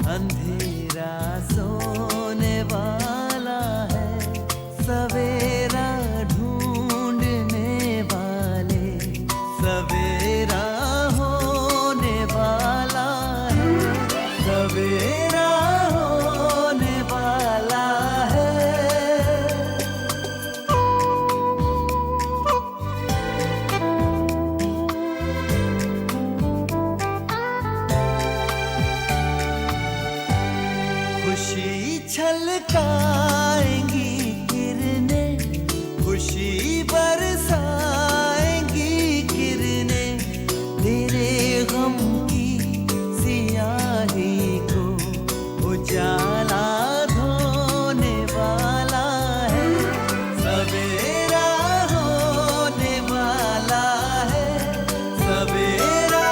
अंधेरा सोने वाला है, सवेरा ढूंढने वाले, सवेरा होने वाला है, सवेरा होने वाला है। खुशी छलकाएंगी किरणें, खुशी बरसाएंगी किरणें, तेरे गम की सियाही को उजाला धोने वाला है, सवेरा होने वाला है, सवेरा।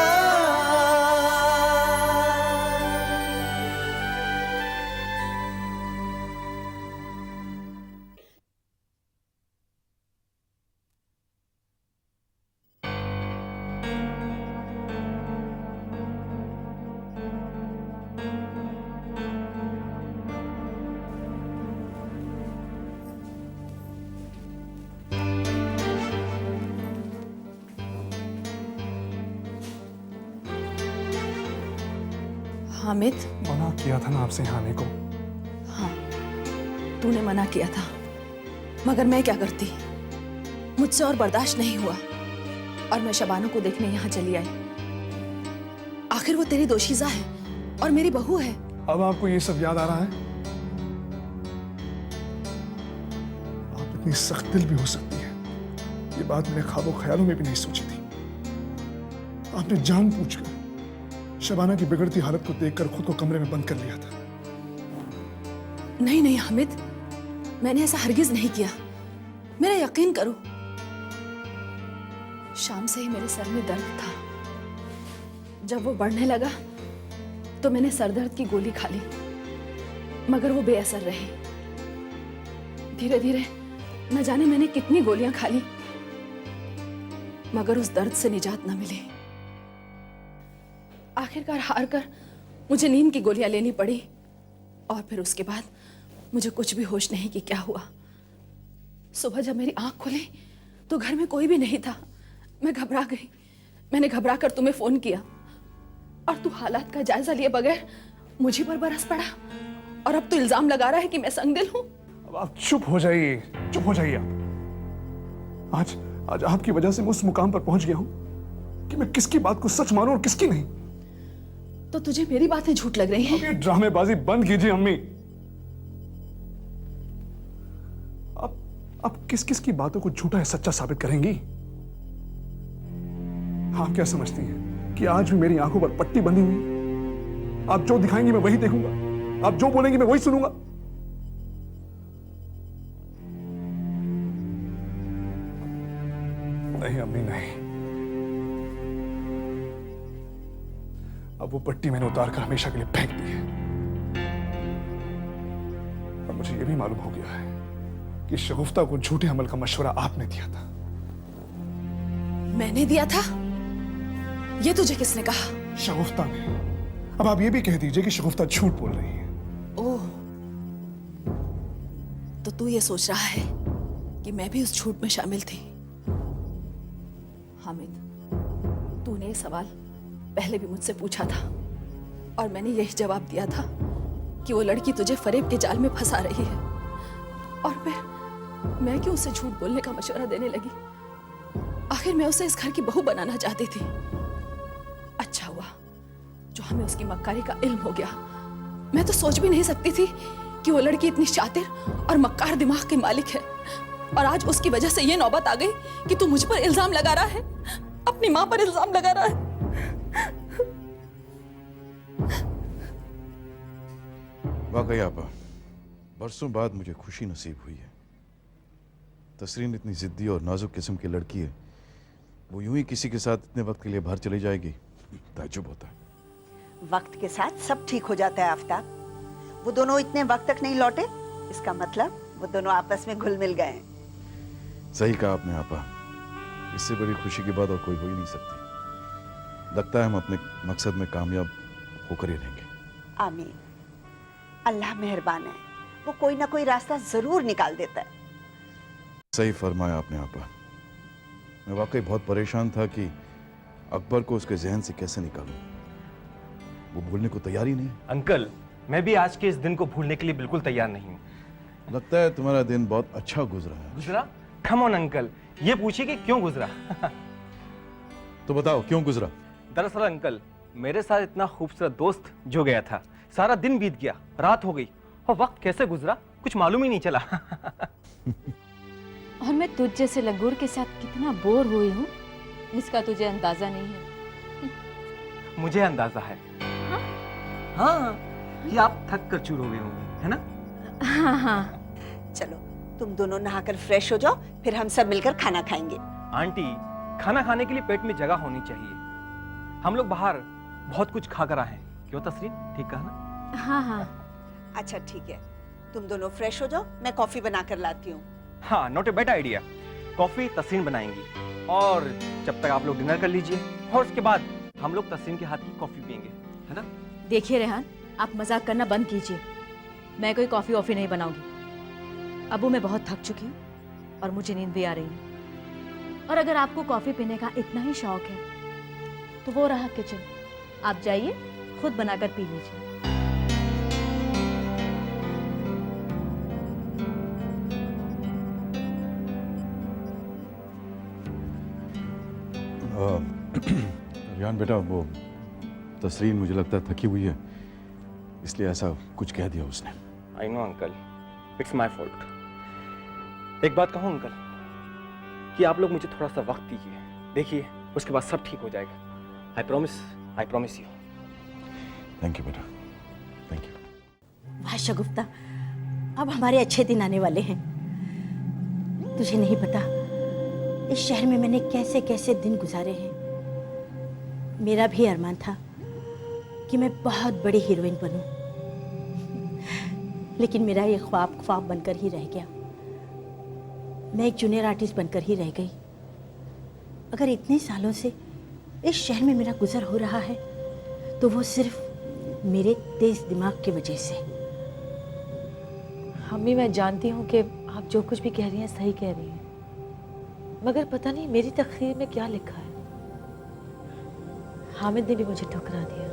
हामिद, मना किया था ना आपसे यहाँ आने को। हाँ, तूने मना किया था, मगर मैं क्या करती, मुझसे और बर्दाश्त नहीं हुआ और मैं शबानू को देखने यहाँ चली आई। आखिर वो तेरी दोशीज़ा है और मेरी बहू है। अब आपको ये सब याद आ रहा है? आप इतनी सख्त दिल भी हो सकती है, ये बात मैंने ख्वाबों ख्यालों में भी नहीं सोची थी। आपने जान पूछकर शबाना की बिगड़ती हालत को देखकर खुद को कमरे में बंद कर लिया था। नहीं नहीं हामिद, मैंने ऐसा हरगिज नहीं किया, मेरा यकीन करो। शाम से ही मेरे सर में दर्द था, जब वो बढ़ने लगा तो मैंने सर दर्द की गोली खा ली, मगर वो बेअसर रही। धीरे धीरे न जाने मैंने कितनी गोलियां खा ली, मगर उस दर्द से निजात न मिली। आखिरकार हार कर मुझे नींद की गोलियां लेनी पड़ी और फिर उसके बाद मुझे कुछ भी होश नहीं कि क्या हुआ। सुबह जब मेरी आंख खुली तो घर में कोई भी नहीं था। मैं घबरा गई, मैंने घबरा कर तुम्हें फोन किया और तू हालात का जायजा लिए बगैर मुझे पर बरस पड़ा और अब तो इल्जाम लगा रहा है कि मैं संगदिल हूं। अब आप चुप हो जाइए, चुप हो जाइए आप। आज आपकी वजह से मैं उस मुकाम पर पहुंच गया हूं कि मैं किसकी बात को सच मानूं और किसकी नहीं। तो तुझे मेरी बातें झूठ लग रही हैं? ये ड्रामेबाजी बंद कीजिए अम्मी। आप किस किस की बातों को झूठा है सच्चा साबित करेंगी? आप क्या समझती हैं कि आज भी मेरी आंखों पर पट्टी बंधी हुई? आप जो दिखाएंगी मैं वही देखूंगा, आप जो बोलेंगी मैं वही सुनूंगा। नहीं अम्मी नहीं, अब वो पट्टी मैंने उतार कर हमेशा के लिए फेंक दी है। अब मुझे यह भी मालूम हो गया है कि शगुफ्ता को झूठे अमल का मशवरा आपने दिया था। मैंने दिया था? ये तुझे किसने कहा? शगुफ्ता ने। अब आप ये भी कह दीजिए कि शगुफ्ता झूठ बोल रही है। ओह, तो तू ये सोच रहा है कि मैं भी उस झूठ में शामिल थी? हामिद, तूने ये सवाल पहले भी मुझसे पूछा था और मैंने यही जवाब दिया था कि वो लड़की तुझे फरेब के जाल में फंसा रही है। और फिर मैं क्यों उसे झूठ बोलने का मशवरा देने लगी? आखिर मैं उसे इस घर की बहू बनाना चाहती थी। अच्छा हुआ जो हमें उसकी मक्कारी का इल्म हो गया। मैं तो सोच भी नहीं सकती थी कि वो लड़की इतनी शातिर और मक्कार दिमाग की मालिक है, और आज उसकी वजह से ये नौबत आ गई कि तू मुझ पर इल्जाम लगा रहा है, अपनी मां पर इल्जाम लगा रहा है। वाकई आपा, बरसों बाद मुझे खुशी नसीब हुई है। तसरीन इतनी जिद्दी और नाजुक किस्म की लड़की है, वो यूं ही किसी के साथ इतने वक्त के लिए बाहर चली जाएगी, ताज्जुब होता है। वक्त के साथ सब ठीक हो जाता है आफ्ताब। वो दोनों इतने वक्त तक नहीं लौटे, इसका मतलब वो दोनों आपस में घुल मिल गए हैं। सही कहा आपने आपा, इससे बड़ी खुशी की बात और कोई हो ही नहीं सकती। लगता है हम अपने मकसद में कामयाब होकर ही रहेंगे। आमीन। अल्लाह मेहरबान है, वो कोई ना कोई रास्ता जरूर निकाल देता है। सही फरमाया आपने आपा। मैं वाकई बहुत परेशान था कि अकबर को उसके जहन से कैसे निकालूं। वो भूलने को तैयार ही नहीं। अंकल, मैं भी आज के इस दिन को भूलने के लिए बिल्कुल तैयार नहीं हूँ। लगता है तुम्हारा दिन बहुत अच्छा गुजरा है। गुजरा? कम ऑन अंकल, ये पूछिए कि क्यों गुजरा। तो बताओ क्यों गुजरा। दरअसल अंकल, मेरे साथ इतना खूबसूरत दोस्त जो गया था, सारा दिन बीत गया, रात हो गई और वक्त कैसे गुजरा कुछ मालूम ही नहीं चला। और मैं तुझ जैसे लंगूर के साथ कितना बोर हुई हूँ इसका तुझे अंदाजा नहीं है। मुझे अंदाजा है। हाँ, कि आप थक कर चूर हो गए होंगे, है ना? हाँ हाँ। चलो तुम दोनों नहाकर फ्रेश हो जाओ, फिर हम सब मिलकर खाना खाएंगे। आंटी, खाना खाने के लिए पेट में जगह होनी चाहिए। हम लोग बाहर बहुत कुछ खा कर आए हैं। क्यों तस्रीन, ठीक कहा ना? हाँ हाँ। अच्छा ठीक है, तुम दोनों फ्रेश हो जाओ, मैं कॉफी बनाकर लाती हूँ। हाँ, not a bad idea. Coffee Tasreen बनाएंगी और जब तक आप लोग डिनर कर लीजिए और उसके बाद हम लोग तस्रीन के हाथ की कॉफी पियेंगे, है ना? देखिए रेहान, आप मजाक करना बंद कीजिए। मैं कोई कॉफी वॉफी नहीं बनाऊंगी। अबू मैं बहुत थक चुकी हूँ और मुझे नींद भी आ रही है। और अगर आपको कॉफी पीने का इतना ही शौक है तो वो रहा किचन, आप जाइए खुद बनाकर पी लीजिए। रियान बेटा, वो तस्रीन मुझे लगता है थकी हुई है, इसलिए ऐसा कुछ कह दिया उसने। I know uncle, it's my fault. एक बात कहूँ अंकल, कि आप लोग मुझे थोड़ा सा वक्त दीजिए, देखिए उसके बाद सब ठीक हो जाएगा। I promise you. Thank you बेटा, थैंक यू। वाह शगुफ्ता, अब हमारे अच्छे दिन आने वाले हैं। तुझे नहीं पता इस शहर में मैंने कैसे कैसे दिन गुजारे हैं। मेरा भी अरमान था कि मैं बहुत बड़ी हीरोइन बनूं, लेकिन मेरा ये ख्वाब बनकर ही रह गया। मैं एक जूनियर आर्टिस्ट बनकर ही रह गई। अगर इतने सालों से इस शहर में मेरा गुजर हो रहा है तो वो सिर्फ मेरे तेज दिमाग की वजह से। अम्मी, मैं जानती हूँ कि आप जो कुछ भी कह रही हैं सही कह रही हैं, मगर पता नहीं मेरी तकदीर में क्या लिखा है। हामिद ने भी मुझे ठुकरा दिया।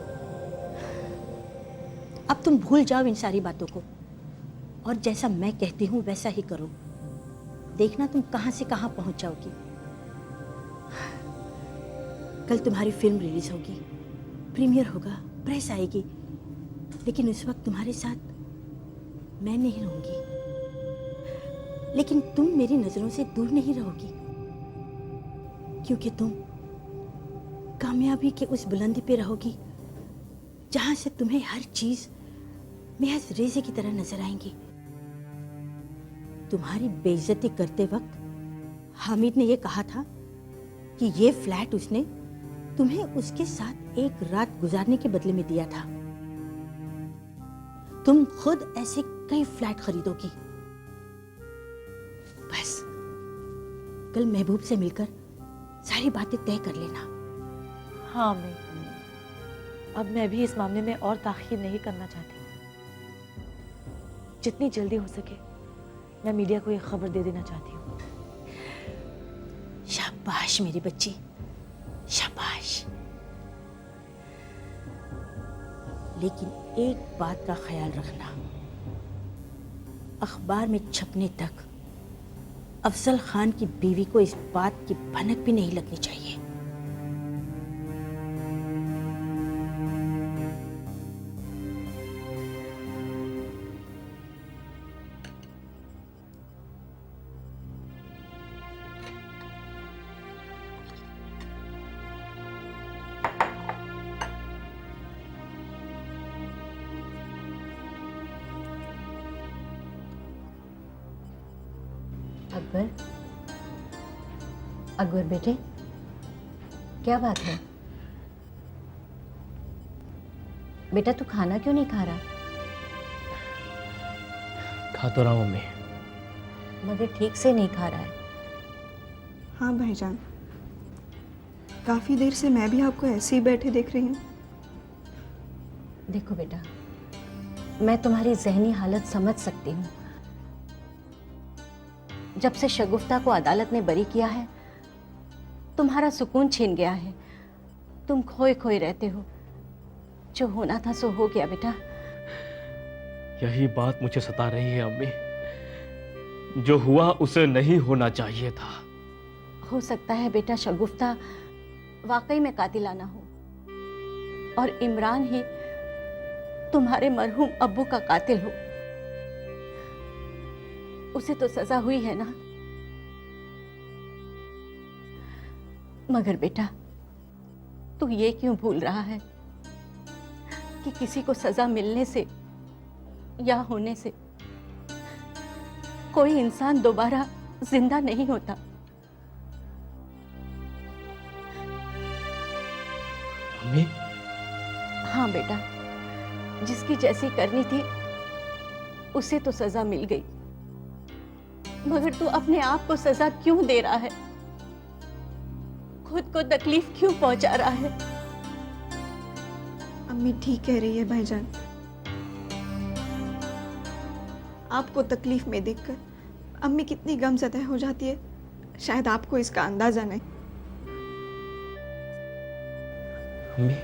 अब तुम भूल जाओ इन सारी बातों को और जैसा मैं कहती हूँ वैसा ही करो। देखना तुम कहाँ से कहाँ पहुँच जाओगी। कल तुम्हारी फिल्म रिलीज होगी, प्रीमियर होगा, प्रेस आएगी, लेकिन उस वक्त तुम्हारे साथ मैं नहीं रहूंगी। लेकिन तुम मेरी नजरों से दूर नहीं रहोगी, क्योंकि तुम कामयाबी के उस बुलंदी पे रहोगी जहां से तुम्हें हर चीज महज रेजे की तरह नजर आएंगी। तुम्हारी बेइज्जती करते वक्त हामिद ने यह कहा था कि ये फ्लैट उसने तुम्हें उसके साथ एक रात गुजारने के बदले में दिया था। तुम खुद ऐसे कई फ्लैट खरीदोगी। बस कल महबूब से मिलकर सारी बातें तय कर लेना। हाँ अम्मी, अब मैं भी इस मामले में और ताखीर नहीं करना चाहती। जितनी जल्दी हो सके मैं मीडिया को ये खबर दे देना चाहती हूँ। शाबाश मेरी बच्ची, शाबाश। लेकिन एक बात का ख्याल रखना, अखबार में छपने तक अफजल खान की बीवी को इस बात की भनक भी नहीं लगनी चाहिए। अकबर, अकबर बेटे, क्या बात है? बेटा तू खाना क्यों नहीं खा रहा? खा तो रहा हूँ मम्मी। मगर ठीक से नहीं खा रहा है। हाँ भाईजान, काफ़ी देर से मैं भी आपको ऐसे ही बैठे देख रही हूँ। देखो बेटा, मैं तुम्हारी जहनी हालत समझ सकती हूँ। जब से शगुफ्ता को अदालत ने बरी किया है, तुम्हारा सुकून छिन गया है। तुम खोए खोए रहते हो। जो होना था सो हो गया बेटा। यही बात मुझे सता रही है अम्मी। जो हुआ उसे नहीं होना चाहिए था। हो सकता है बेटा शगुफ्ता वाकई में कातिलाना हो और इमरान ही तुम्हारे मरहूम अब्बू का कातिल हो। उसे तो सजा हुई है ना। मगर बेटा तू ये क्यों भूल रहा है कि किसी को सजा मिलने से या होने से कोई इंसान दोबारा जिंदा नहीं होता। अम्मी, हाँ बेटा, जिसकी जैसी करनी थी उसे तो सजा मिल गई, मगर तू अपने आप को सजा क्यों दे रहा है? खुद को तकलीफ क्यों पहुंचा रहा है? अम्मी ठीक कह रही है भाईजान। आपको तकलीफ में देखकर अम्मी कितनी गमज़दा हो जाती है, शायद आपको इसका अंदाजा नहीं। अम्मी,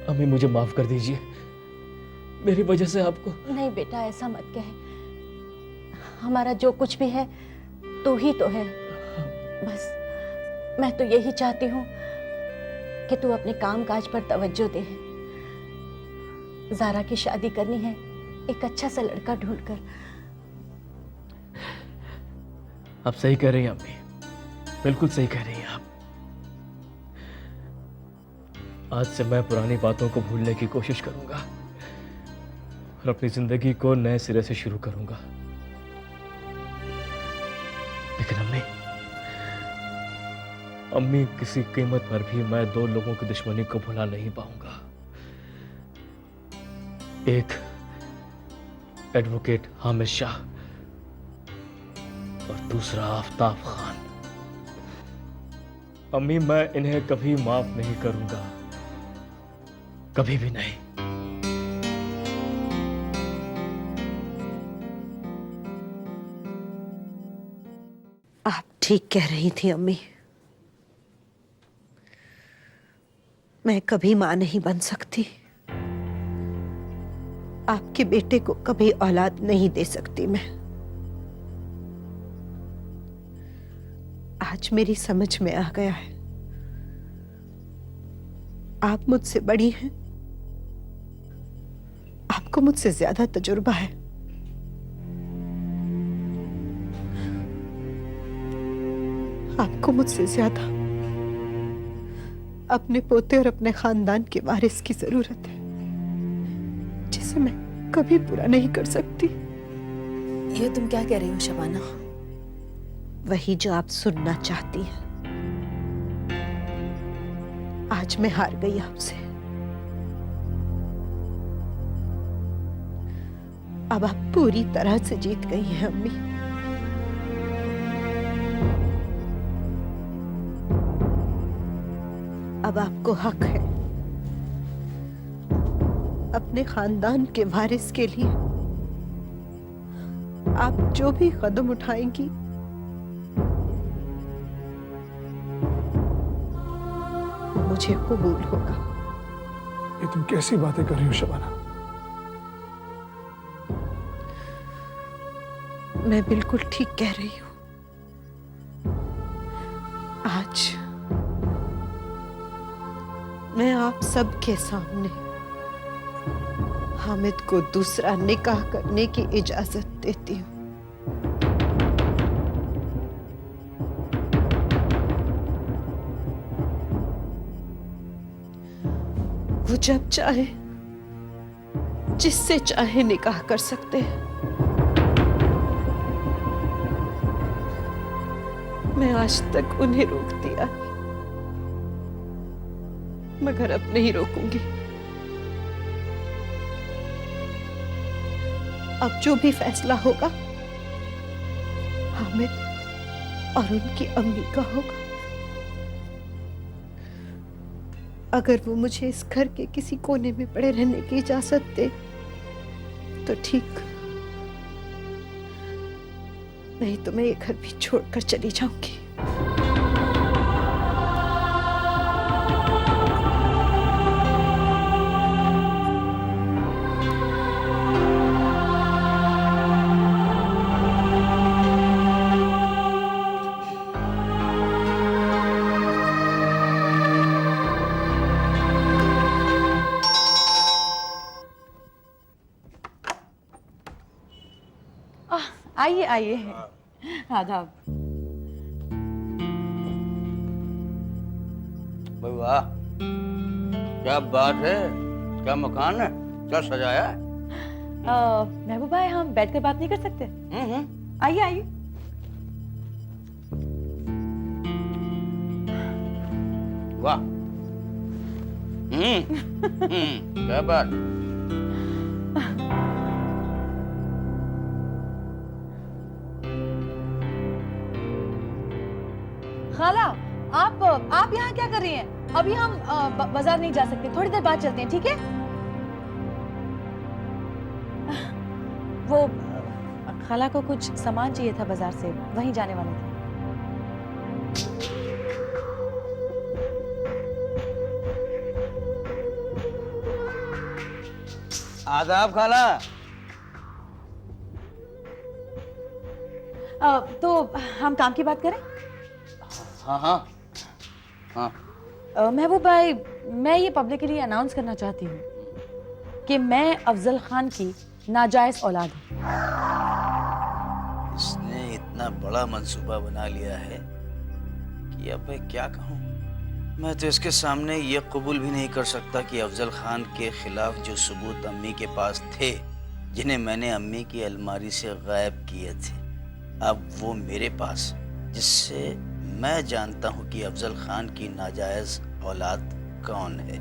अम्मी मुझे माफ कर दीजिए। मेरी वजह से आपको। नहीं बेटा, ऐसा मत कह। हमारा जो कुछ भी है तू ही तो है। बस मैं तो यही चाहती हूँ कि तू अपने काम काज पर तवज्जो दे। ज़ारा की शादी करनी है एक अच्छा सा लड़का ढूंढकर। आप सही कह रही हैं अम्मी, बिल्कुल सही कह रही हैं आप। आज से मैं पुरानी बातों को भूलने की कोशिश करूंगा और अपनी जिंदगी को नए सिरे से शुरू करूंगा। लेकिन अम्मी किसी कीमत पर भी मैं दो लोगों की दुश्मनी को भुला नहीं पाऊंगा। एक एडवोकेट हामिद शाह और दूसरा आफताब खान। अम्मी मैं इन्हें कभी माफ नहीं करूंगा, कभी भी नहीं। आप ठीक कह रही थी अम्मी। मैं कभी मां नहीं बन सकती, आपके बेटे को कभी औलाद नहीं दे सकती मैं। आज मेरी समझ में आ गया है, आप मुझसे बड़ी हैं, आपको मुझसे ज्यादा तजुर्बा है। आपको मुझसे ज्यादा अपने पोते और अपने खानदान के वारिस की जरूरत है, जिसे मैं कभी पूरा नहीं कर सकती। ये तुम क्या कह रही हो शबाना? वही जो आप सुनना चाहती हैं। आज मैं हार गई आपसे। अब आप पूरी तरह से जीत गई हैं अम्मी। अब आपको हक है अपने खानदान के वारिस के लिए आप जो भी कदम उठाएंगी मुझे कबूल होगा। ये तुम कैसी बातें कर रही हो शबाना? मैं बिल्कुल ठीक कह रही हूं। आज मैं आप सबके सामने हामिद को दूसरा निकाह करने की इजाजत देती हूं। वो जब चाहे जिससे चाहे निकाह कर सकते हैं। मैं आज तक उन्हें रोकती आई, मगर अब नहीं रोकूंगी। अब जो भी फैसला होगा हामिद और उनकी अम्मी का होगा। अगर वो मुझे इस घर के किसी कोने में पड़े रहने की इजाजत दे तो ठीक, नहीं तो मैं ये घर भी छोड़कर चली जाऊंगी। आइए आइए, आदाब। भाई वाह, क्या बात है, क्या मकान है, क्या सजाया है। महबूब भाई, हम बैठकर बात नहीं कर सकते? आइए आइए। वाह, क्या बात। खाला, आप यहाँ क्या कर रही हैं? अभी हम बाजार नहीं जा सकते, थोड़ी देर बाद चलते हैं, ठीक है? वो खाला को कुछ सामान चाहिए था बाजार से, वहीं जाने वाले थे। आदाब खाला। तो हम काम की बात करें? हाँ हाँ हाँ। महबूब भाई, मैं ये पब्लिकली अनाउंस करना चाहती हूँ कि मैं अफजल खान की नाजायज औलाद हूँ। इसने इतना बड़ा मंसूबा बना लिया है कि अब मैं क्या कहूँ। मैं तो इसके सामने ये कबूल भी नहीं कर सकता कि अफजल खान के खिलाफ जो सबूत अम्मी के पास थे, जिन्हें मैंने अम्मी की अलमारी से गायब किए थे, अब वो मेरे पास, जिससे मैं जानता हूँ कि अफजल खान की नाजायज औलाद कौन है।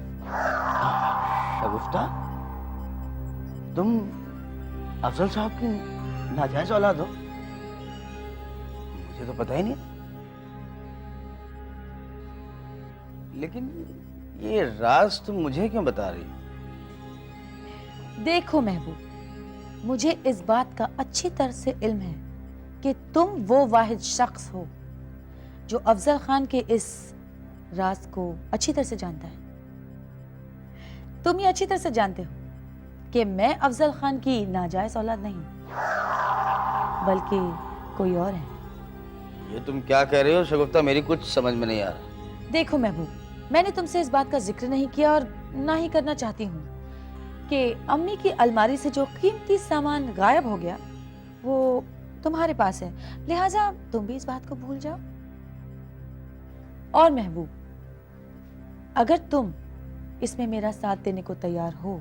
शगुफ्ता, तुम अफजल साहब की नाजायज औलाद हो? मुझे तो पता ही नहीं। लेकिन ये राज तुम मुझे क्यों बता रही? देखो महबूब, मुझे इस बात का अच्छी तरह से इल्म है कि तुम वो वाहिद शख्स हो जो अफजल खान के इस राज को अच्छी तरह से जानता है। तुम ये अच्छी तरह से जानते हो कि मैं अफजल खान की नाजायज औलाद नहीं, बल्कि कोई और है। ये तुम क्या कह रहे हो शगुफ्ता? मेरी कुछ समझ में नहीं आ रहा। देखो महबूब, मैंने तुमसे इस बात का जिक्र नहीं किया और ना ही करना चाहती हूँ कि अम्मी की अलमारी से जो कीमती सामान गायब हो गया वो तुम्हारे पास है, लिहाजा तुम भी इस बात को भूल जाओ। और महबूब, अगर तुम इसमें मेरा साथ देने को तैयार हो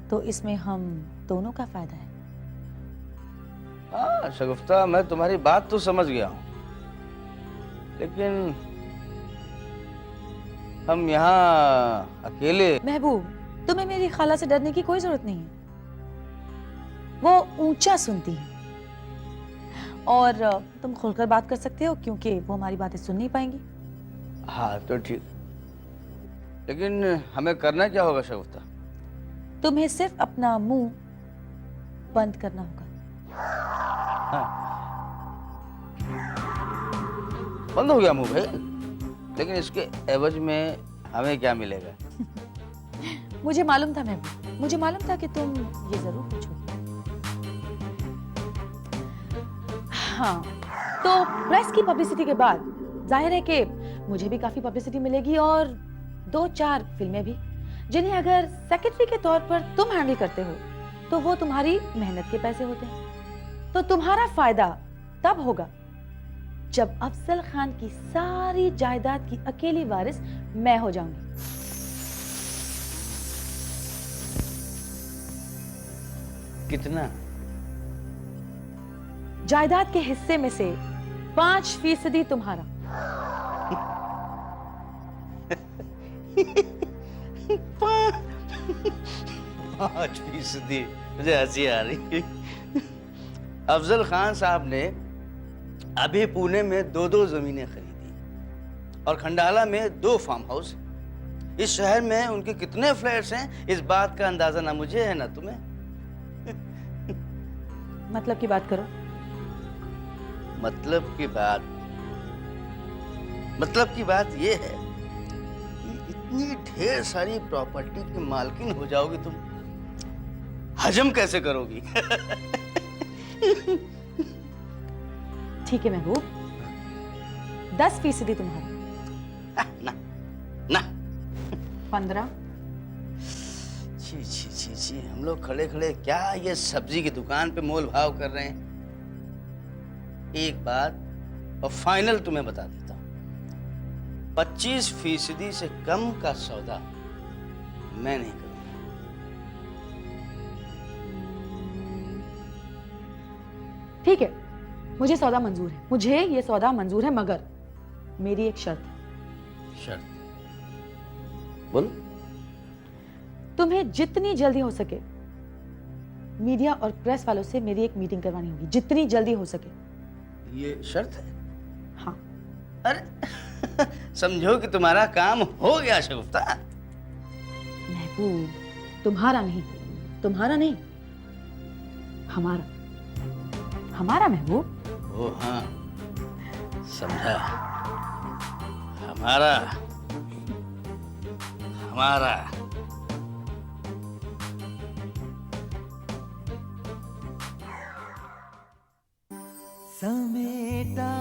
तो इसमें हम दोनों का फायदा है। हाँ शगुफ्ता, मैं तुम्हारी बात तो समझ गया हूँ, लेकिन हम यहाँ अकेले। महबूब, तुम्हें मेरी खाला से डरने की कोई जरूरत नहीं है। वो ऊंचा सुनती है और तुम खुलकर बात कर सकते हो क्योंकि वो हमारी बातें सुन नहीं पाएंगी। हाँ तो ठीक, लेकिन हमें करना क्या होगा शगुफ्ता? तुम्हें सिर्फ अपना मुंह बंद करना होगा। हाँ। बंद हो गया मुंह भाई, लेकिन इसके एवज में हमें क्या मिलेगा? मुझे मालूम था महबूब, मुझे मालूम था कि तुम ये जरूर पूछोगे। हाँ, तो प्रेस की पब्लिसिटी के बाद जाहिर है कि मुझे भी काफी पब्लिसिटी मिलेगी और 2-4 फिल्में भी, जिन्हें अगर सेक्रेटरी के तौर पर तुम हैंडल करते हो तो वो तुम्हारी मेहनत के पैसे होते हैं। तो तुम्हारा फायदा तब होगा जब अफजल खान की सारी जायदाद की अकेली वारिस मैं हो जाऊंगी। कितना? जायदाद के हिस्से में से 5% तुम्हारा। 5%? मुझे हंसी आ रही। अफजल खान साहब ने अभी पुणे में 2-2 जमीनें खरीदी और खंडाला में 2 फार्म हाउस। इस शहर में उनके कितने फ्लैट्स हैं इस बात का अंदाजा ना मुझे है ना तुम्हें। मतलब की बात करो। मतलब की बात ये है कि इतनी ढेर सारी प्रॉपर्टी की मालकिन हो जाओगी तुम, हजम कैसे करोगी? ठीक है महबूब, 10% तुम्हारा। ना ना 15। छी छी छी छी, हम लोग खड़े खड़े क्या ये सब्जी की दुकान पे मोल भाव कर रहे हैं। एक बात और फाइनल तुम्हें बता देता हूं, 25% से कम का सौदा मैं नहीं करूंगा। ठीक है, मुझे सौदा मंजूर है, मुझे ये सौदा मंजूर है, मगर मेरी एक शर्त है। शर्त बोल। तुम्हें जितनी जल्दी हो सके मीडिया और प्रेस वालों से मेरी एक मीटिंग करवानी होगी, जितनी जल्दी हो सके। ये शर्त है? हाँ। अरे समझो कि तुम्हारा काम हो गया शगुफ्ता। महबूब, तुम्हारा नहीं, हमारा महबूब। ओ हाँ, समझा। हमारा समेटा